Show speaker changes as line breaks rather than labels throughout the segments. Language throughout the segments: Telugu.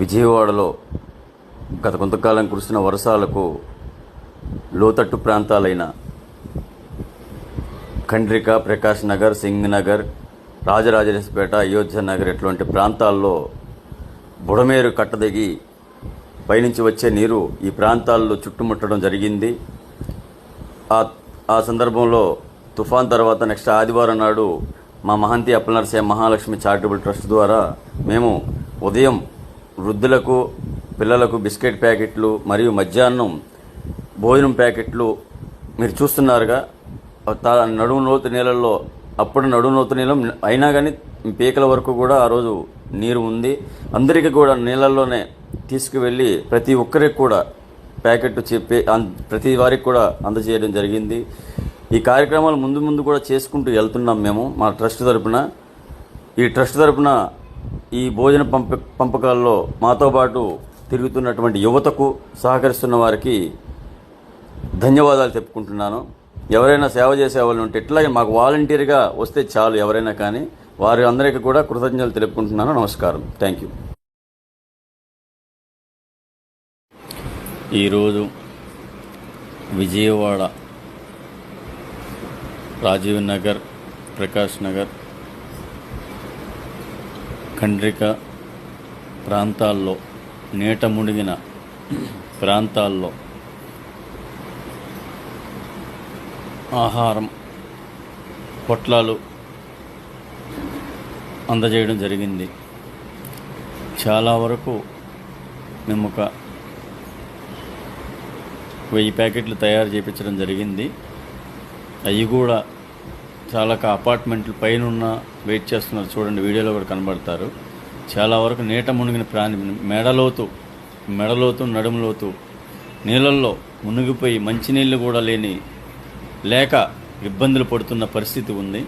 విజయవాడలో గత కొంతకాలం కురిసిన వర్షాలకు లోతట్టు ప్రాంతాలైన ఖండ్రిక, ప్రకాష్ నగర్, సింగ్ నగర్, రాజరాజేశ్వరపేట, అయోధ్య నగర్ ఇటువంటి ప్రాంతాల్లో బుడమేరు కట్టదిగి పైనుంచి వచ్చే నీరు ఈ ప్రాంతాల్లో చుట్టుముట్టడం జరిగింది. ఆ సందర్భంలో తుఫాన్ తర్వాత నెక్స్ట్ ఆదివారం నాడు మా మహంతి అప్పలనరసయ్య మహాలక్ష్మి చారిటబుల్ ట్రస్ట్ ద్వారా మేము ఉదయం వృద్ధులకు, పిల్లలకు బిస్కెట్ ప్యాకెట్లు మరియు మధ్యాహ్నం భోజనం ప్యాకెట్లు మీరు చూస్తున్నారుగా. నడుము లోతు నీళ్ళల్లో అప్పుడు నడుము లోతు నీళ్ళం అయినా కానీ పీకల వరకు కూడా ఆ రోజు నీరు ఉంది. అందరికీ కూడా నీళ్ళల్లోనే తీసుకువెళ్ళి ప్రతి ఒక్కరికి కూడా ప్యాకెట్ చెప్పి ప్రతి వారికి కూడా అందజేయడం జరిగింది. ఈ కార్యక్రమాలు ముందు కూడా చేసుకుంటూ వెళ్తున్నాం మేము మా ట్రస్ట్ తరపున. ఈ ట్రస్ట్ తరపున ఈ భోజన పంపకాల్లో మాతో పాటు తిరుగుతున్నటువంటి యువతకు సహకరిస్తున్న వారికి ధన్యవాదాలు చెప్పుకుంటున్నాను. ఎవరైనా సేవ చేసే వాళ్ళు ఉంటే ఇట్లాగే మాకు వాలంటీర్గా వస్తే చాలు, ఎవరైనా కానీ వారి అందరికీ కూడా కృతజ్ఞతలు తెలుపుకుంటున్నాను. నమస్కారం. Thank you. ఈరోజు విజయవాడ రాజీవ్ నగర్, ప్రకాష్ నగర్, ఖండ్రిక ప్రాంతాల్లో నీట మునిగిన ప్రాంతాల్లో ఆహారం పొట్లాలు అందజేయడం జరిగింది. చాలా వరకు మేము ఒక 1000 ప్యాకెట్లు తయారు చేయించడం జరిగింది. అవి కూడా చాలా అపార్ట్మెంట్ల పైన వెయిట్ చేస్తున్నారు. చూడండి, వీడియోలో కూడా కనబడతారు. చాలా వరకు నీట మునిగిన మెడలోతు నడుములోతు నీళ్ళల్లో మునిగిపోయి మంచినీళ్ళు కూడా లేక ఇబ్బందులు పడుతున్న పరిస్థితి ఉంది.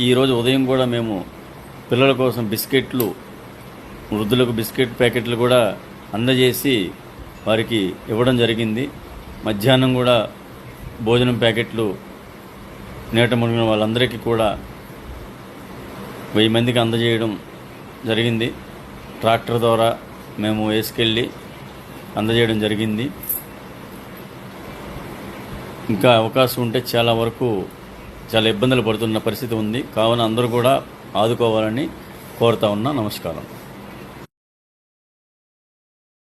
ఈరోజు ఉదయం కూడా మేము పిల్లల కోసం బిస్కెట్లు, వృద్ధులకు బిస్కెట్ ప్యాకెట్లు కూడా అందజేసి వారికి ఇవ్వడం జరిగింది. మధ్యాహ్నం కూడా భోజనం ప్యాకెట్లు నీట మునిగిన వాళ్ళందరికీ కూడా 1000 మందికి అందజేయడం జరిగింది. ట్రాక్టర్ ద్వారా మేము వేసుకెళ్ళి అందజేయడం జరిగింది. ఇంకా అవకాశం ఉంటే చాలా వరకు చాలా ఇబ్బందులు పడుతున్న పరిస్థితి ఉంది. కావున అందరూ కూడా ఆదుకోవాలని కోరుతా ఉన్నా. నమస్కారం.